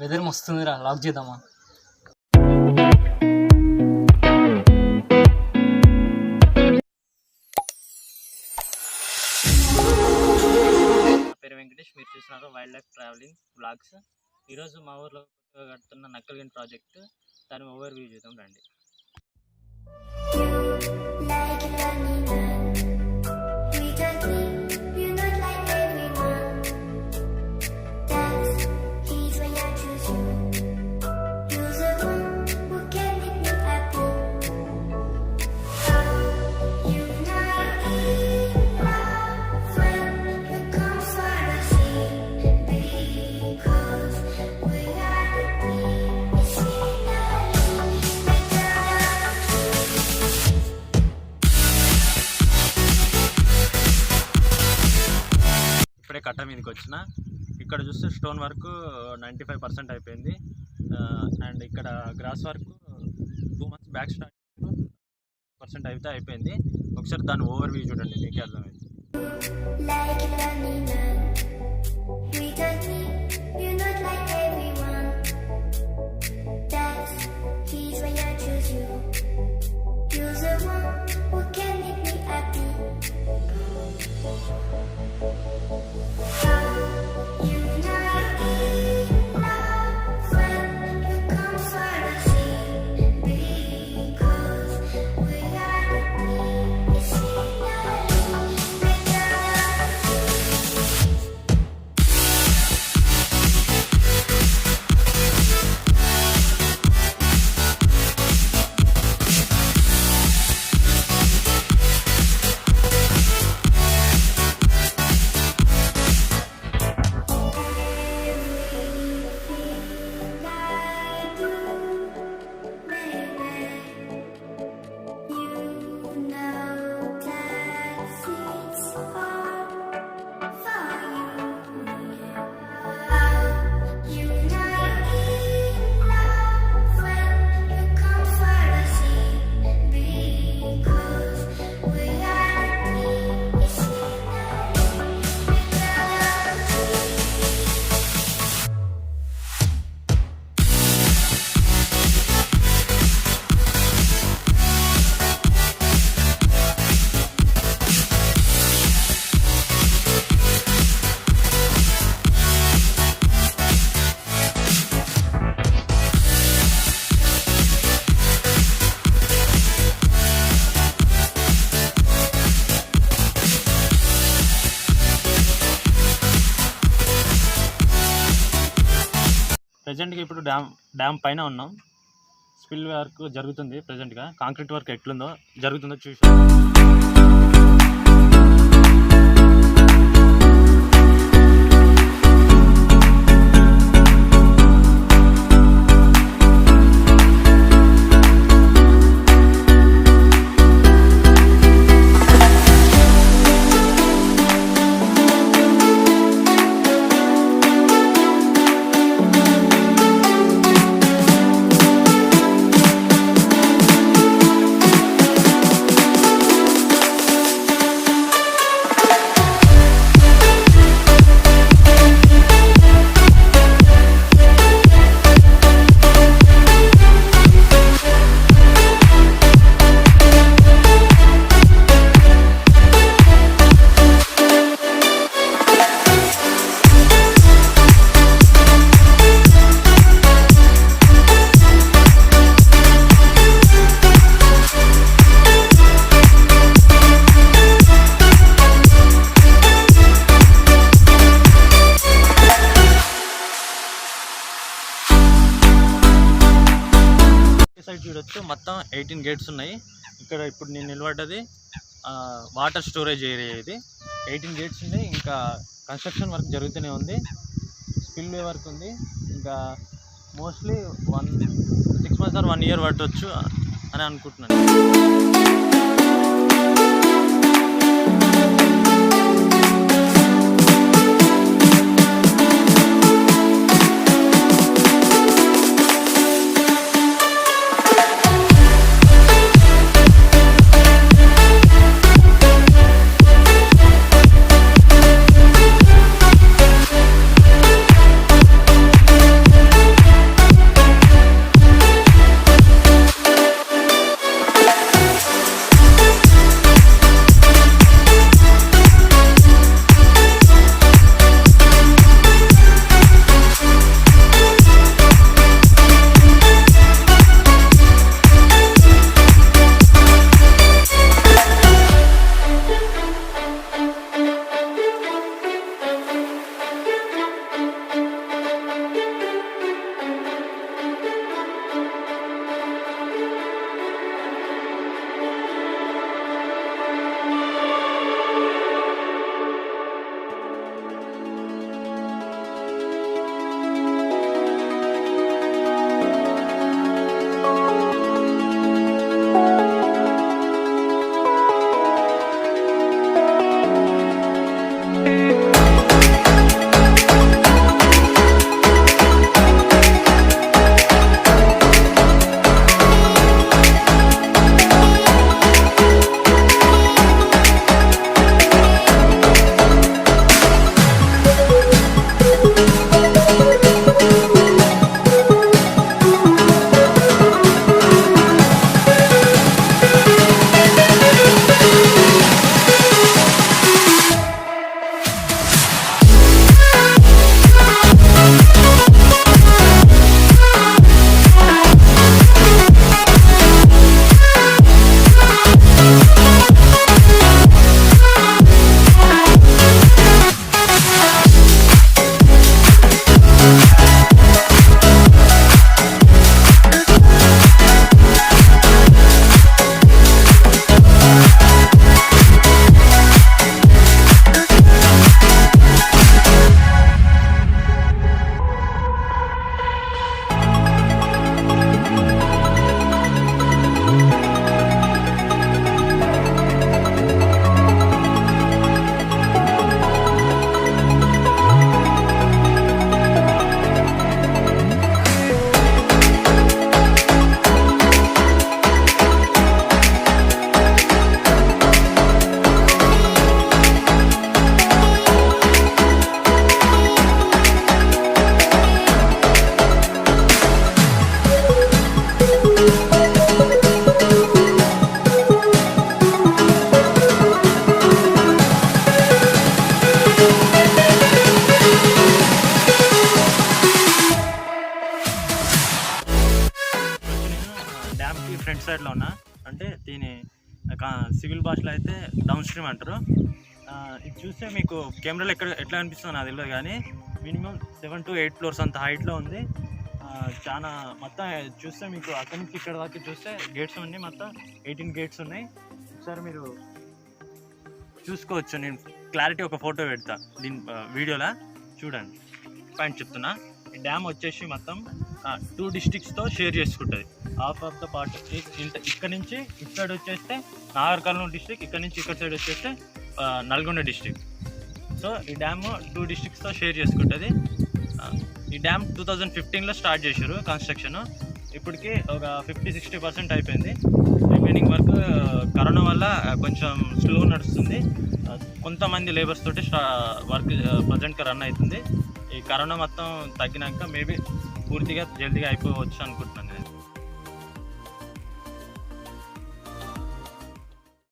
Weather మస్తుందిరా, lock చేద్దామా? పేరు వెంకటేష్, మీరు చూస్తున్నారు వైల్డ్ లైఫ్ ట్రావెలింగ్ బ్లాగ్స్. ఈరోజు మా ఊర్లో కడుతున్న నక్కలగండి ప్రాజెక్టు, దాని ఓవర్ వ్యూ చూద్దాం రండి. ఇప్పుడే కట్ట మీదకి వచ్చిన, ఇక్కడ చూస్తే స్టోన్ వర్క్ 95% అయిపోయింది. అండ్ ఇక్కడ gross work 2 months back start % అయితే అయిపోయింది. ఒకసారి దాని ఓవర్ వ్యూ చూడండి, మీకే అర్థమైంది. ప్రజెంట్గా ఇప్పుడు డ్యామ్ పైన ఉన్నాం. స్పిల్ వర్క్ జరుగుతుంది. ప్రజెంట్గా కాంక్రీట్ వర్క్ ఎట్లుందో జరుగుతుందో చూసి సైడ్ చూడొచ్చు. మొత్తం 18 గేట్స్ ఉన్నాయి. ఇక్కడ ఇప్పుడు నేను నిలబడ్డది వాటర్ స్టోరేజ్ ఏరియా. ఇది 18 గేట్స్ ఉన్నాయి. ఇంకా కన్స్ట్రక్షన్ వర్క్ జరుగుతూనే ఉంది. స్పిల్ వే వర్క్ ఉంది. ఇంకా మోస్ట్లీ 6 months or 1 year పట్టవచ్చు అని అనుకుంటున్నాను. ఫ్రంట్ సైడ్లో ఉన్నా, అంటే దీని సివిల్ భాషలో అయితే డౌన్ స్ట్రీమ్ అంటారు. ఇది చూస్తే మీకు కెమెరాలో ఎట్లా అనిపిస్తుందో నాకు తెలియదు, కానీ మినిమం 7 to 8 floors అంత హైట్లో ఉంది. చాలా మొత్తం చూస్తే మీకు అక్కడి నుంచి ఇక్కడ దాకా చూస్తే గేట్స్ ఉన్నాయి, మొత్తం 18 గేట్స్ ఉన్నాయి. ఒకసారి మీరు చూసుకోవచ్చు. నేను క్లారిటీ ఒక ఫోటో పెడతా దీని వీడియోలో, చూడండి. పాయింట్ చెప్తున్నా, ఈ డ్యామ్ వచ్చేసి మొత్తం 2 districtsతో షేర్ చేసుకుంటుంది. హాఫ్ ఆఫ్ ద పార్ట్ ఇక్కడ నుంచి ఇటు సైడ్ వచ్చేస్తే నాగర్ డిస్ట్రిక్ట్, ఇక్కడ నుంచి ఇక్కడ సైడ్ వచ్చేస్తే నల్గొండ డిస్ట్రిక్ట్. సో ఈ డ్యామ్ 2 districtsతో షేర్ చేసుకుంటుంది. ఈ డ్యామ్ 2015లో స్టార్ట్ చేశారు కన్స్ట్రక్షన్. ఇప్పటికి ఒక 50-60% అయిపోయింది. రిమైనింగ్ వర్క్ కరోనా వల్ల కొంచెం స్లో నడుస్తుంది. కొంతమంది లేబర్స్ తోటి వర్క్ ప్రజెంట్గా రన్ అవుతుంది. ఈ కరోనా మొత్తం తగ్గినాక మేబీ పూర్తిగా జల్దీగా అయిపోవచ్చు అనుకుంటున్నాను నేను.